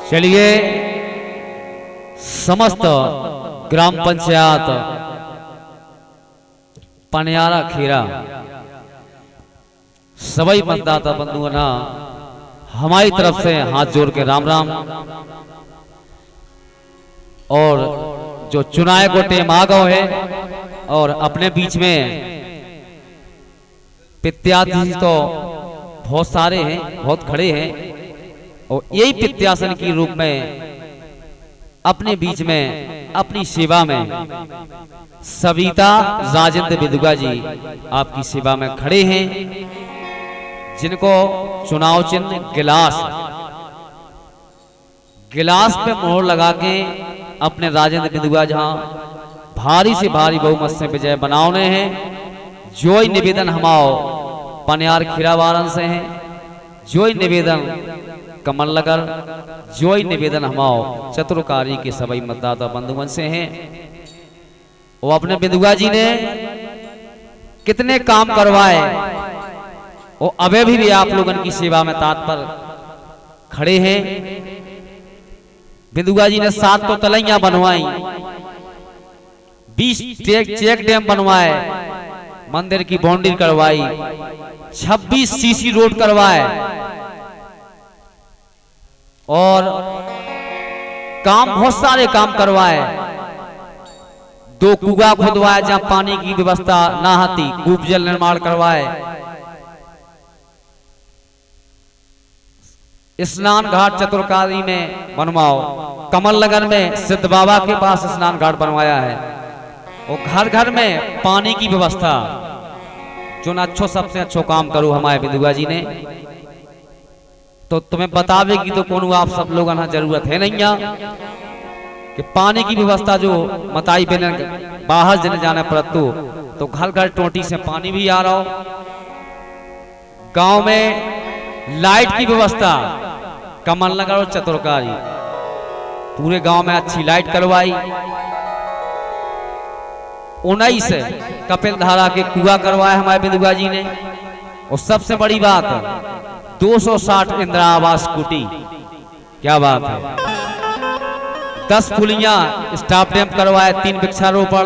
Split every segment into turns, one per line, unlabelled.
चलिए समस्त ग्राम पंचायत पनियारा खेरा सभी मतदाता बंधुओं ना हमारी तरफ से हाथ जोड़ के राम राम। और जो चुनाव को टेम आ गए है और अपने बीच में प्रत्याशी तो बहुत सारे हैं, बहुत खड़े हैं और यही प्रत्याशन के रूप में अपने बीच में अपनी सेवा में सविता राजेंद्र विदुगा जी आपकी सेवा में खड़े हैं, जिनको चुनाव चिन्ह गिलास पे मोहर लगा के अपने राजेंद्र विदुगा जहां भारी से भारी बहुमत से विजय बनाने हैं। जो ही निवेदन हमाओ पनियार खीरावारन से हैं, जो ही निवेदन कमल नगर, जो ही निवेदन हमाओ चतुरकारी के सभी मतदाता बंधुओं से हैं। वो अपने विदुगा जी ने कितने काम करवाए, वो अबे भी आप लोगों की सेवा में तात्पर खड़े हैं। विदुगा जी ने 7 तो तलैया बनवाई, 20 चेक डैम बनवाए, मंदिर की बाउंड्री करवाई, 26 सीसी रोड करवाए और काम बहुत सारे काम करवाए। 2 कुआ खुदवाए जहां पानी की व्यवस्था ना आती, कूप जल निर्माण करवाए, स्नान घाट चतुरकारी में बनवाओ, कमल नगर में सिद्ध बाबा के पास स्नान घाट बनवाया है और घर घर में पानी की व्यवस्था। जो ना अच्छो सबसे अच्छो काम करो हमारे विदुगा जी ने, तो तुम्हें बतावेगी तो कौन आप सब लोग ना जरूरत है नहीं कि पानी की व्यवस्था जो मताई बिना बाहर जने जाने परतु तो घर घर टोटी से पानी भी आ रहा हो। गांव में लाइट की व्यवस्था कमल नगर और चतुरकारी पूरे गांव में अच्छी लाइट करवाई। 19 कपिल धारा के कुआ करवाया हमारे विदुगा जी ने। और सबसे बड़ी बात 260 इंदिरा आवास कुटी, क्या बात है। 10 पुलियां स्टाफ डैम करवाए, 3 वृक्षारोपण।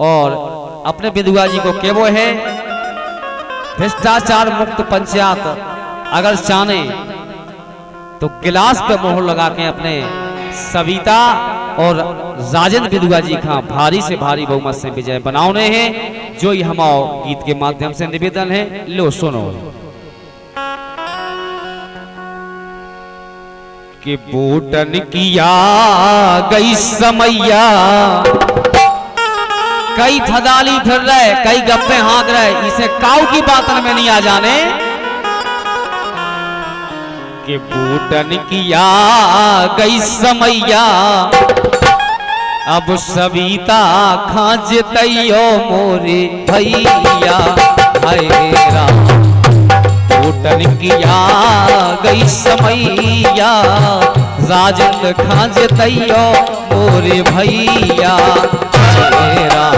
और अपने विदुगा जी को केवो है भ्रष्टाचार मुक्त पंचायत अगर चाहे तो गिलास पे मोहर लगा के अपने सविता और राजेंद्र विदुगा जी का भारी से भारी बहुमत से विजय बनाने हैं। जो ही हमारे गीत के माध्यम से निवेदन है, लो सुनो कि बूटन किया गई समैया, कई थदाली फिर रहे, कई गप्पे हाँक रहे, इसे काऊ की बातन में नहीं आ जाने कि बूटन किया गई समैया, अब सविता खाजतैयो मोरे भैया। हैरा बूटन किया गई समैया, राजेंद्र खाजतैयो मोरे भैया। हैरा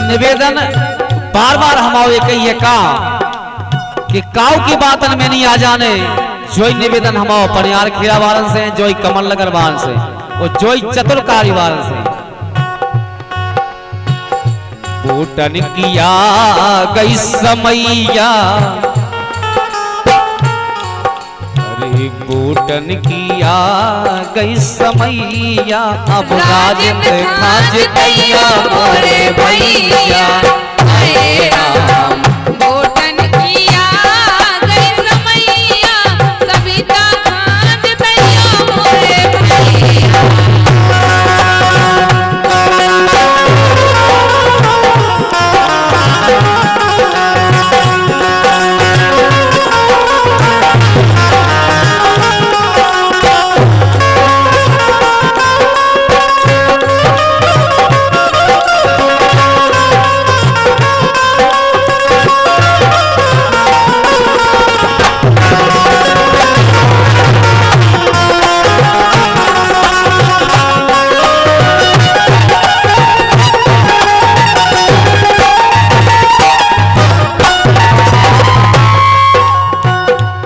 निवेदन बार बार हमारे कहिए का कि काऊ की बातन में नहीं आ जाने। जो ही निवेदन हमारे पनियार खीरा वारन से, जो ही कमल नगर वारन से और जो ही चतुरकारी वारन से। बूटन किया गई समैया, अरे बूटन किया गई समैया, अब राजेंद्र खाज दैया मोरे भैया।
हरे राम बूटन किया गई समैया, सविता खाज दैया मोरे भैया।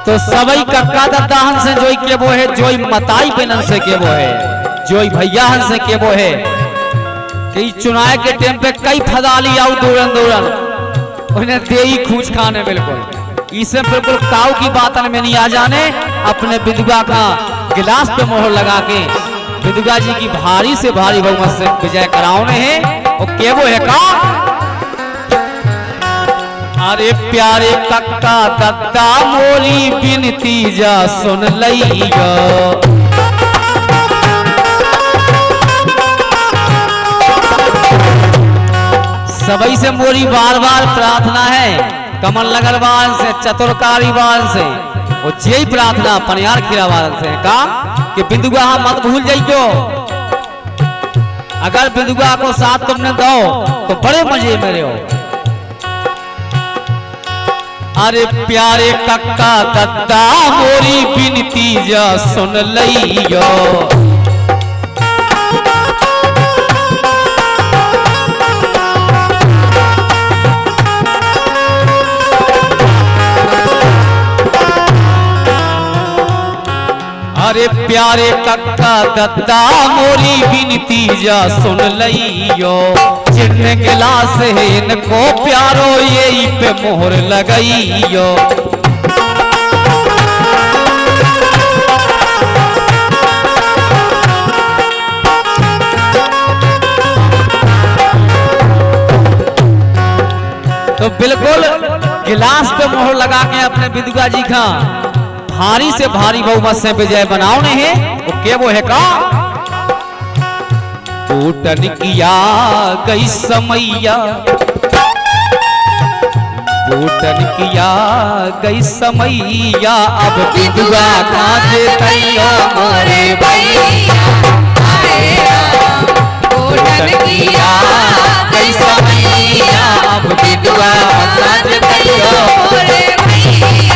तो सबई कक्का दद्दा हन से जोई के वो है, जोई मताई बेनन से के वो है, जोई भैया हन से के वो है कि चुनाव के टाइम पे कई फदाली आउ दूरन दूरन उन्हें देई खूंच खाने। बिल्कुल इसे बिल्कुल काऊ की बात में नहीं आ जाने। अपने विधवा का गिलास पे मोहर लगा के विधवा जी की भारी से भारी बहुमत से विजय कराने हैं। और के वो है का, अरे प्यारे कक्का दद्दा मोरी बिनती जा सुन लइयो। सबई से मोरी बार बार प्रार्थना है, कमल नगर वाल से, चतुरकारी वाल से, और यही प्रार्थना पनियार खीरा वाल से का कि बिंदुआ मत भूल जाइयो। अगर बिंदुआ को साथ तुमने दो तो बड़े मजे मेरे हो। अरे प्यारे कक्का दद्दा मोरी बिनती जा सुन लइयो। अरे प्यारे कक्का दद्दा मोरी बिनती जा सुन लइयो। जिन गिलास है इनको प्यारो यही पे मोहर लगइयो। तो बिल्कुल गिलास पे मोहर लगा के अपने विधवा जी का भारी से भारी बहुमत से विजय बनाने हैं। वो के वो है का, बूटन किया गई समैया, बूटन किया गई समैया, अब विधवा खाज दैया मोरे भैया। बूटन किया गई समैया, अब विधवा खाज दैया मोरे भैया।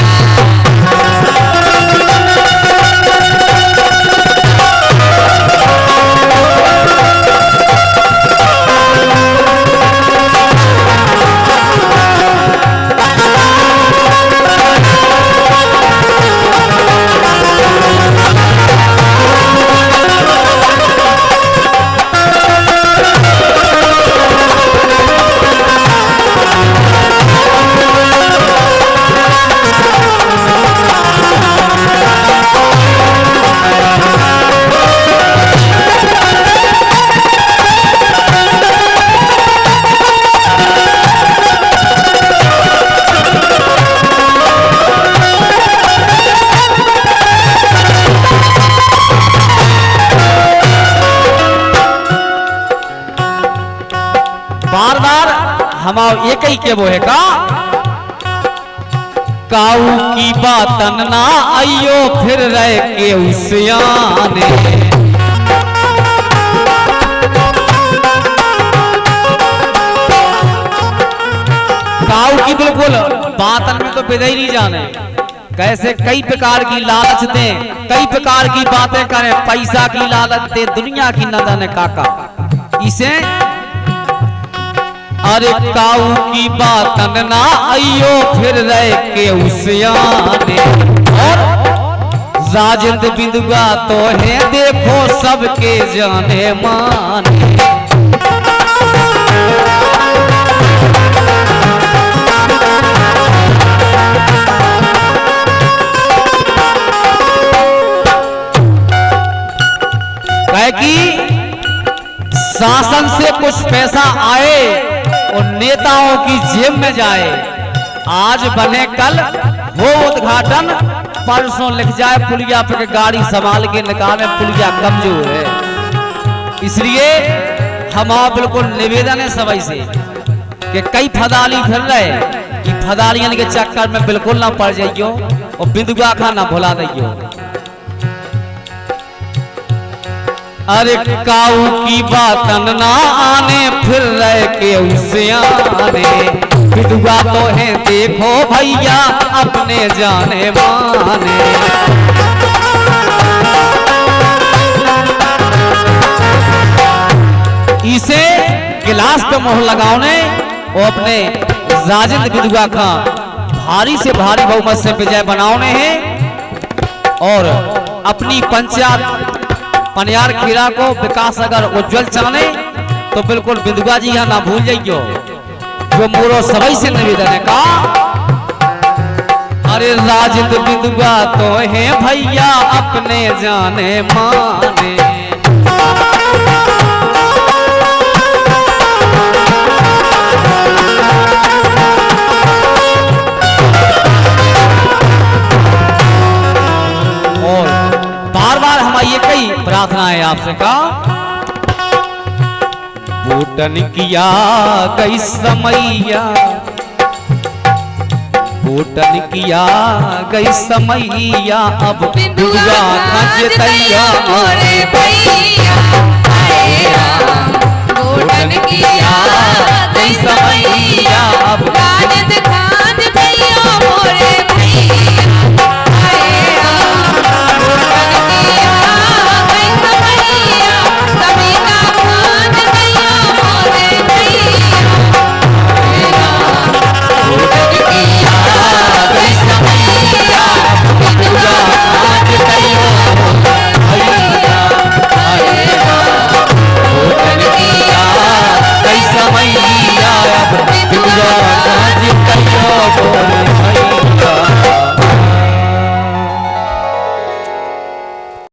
बार बार हम एक ही के वो है का, काऊ की बातन ना आइयो फिर रह के उसियाने। काऊ की बिल्कुल बातन में तो विदई नहीं जाने। कैसे कई प्रकार की लालच दे, कई प्रकार की बातें करें, पैसा की लालच दे, दुनिया की न जाने काका। इसे अरे काऊ की बातन ना आइयो फिर रह के उसियाने। और राजेंद्र बिंदुआ तो है देखो सबके जाने माने। शासन से कुछ पैसा आए और नेताओं की जेब में जाए, आज बने कल हो उद्घाटन, परसों लिख जाए पुलिया पे गाड़ी संभाल के निकाले पुलिया कमजोर है। इसलिए हमारा बिल्कुल निवेदन है सभी से कि कई फदाली फिर रहे कि फदालियन के चक्कर में बिल्कुल ना पड़ जाइयो और बिंदुआ खा ना भुला दियो। अरे काऊ की बातन ना आने फिर रहे के उसे आने, बिंदुआ तो है देखो भैया अपने जाने माने। इसे गिलास पे मोहर लगाने और अपने राजेंद्र बिंदुआ खां भारी से भारी बहुमत से विजय बनाने हैं और अपनी पंचायत पनियार खीरा को विकास अगर उज्जवल चाहे तो बिल्कुल बिंदुआ जी यहाँ ना भूल जाइयो। जो मोरो सभी से निवेदन है का, अरे राजेंद्र बिंदुआ तो है भैया अपने जाने माने। ये कई प्रार्थना है आपसे का, बूटन किया गई समैया, बूटन किया गई समैया, अब बिंदुआ खज तैया मोरे भैया, बूटन किया गई समैया, अब राजद खाज तैया मोरे भैया।
Oh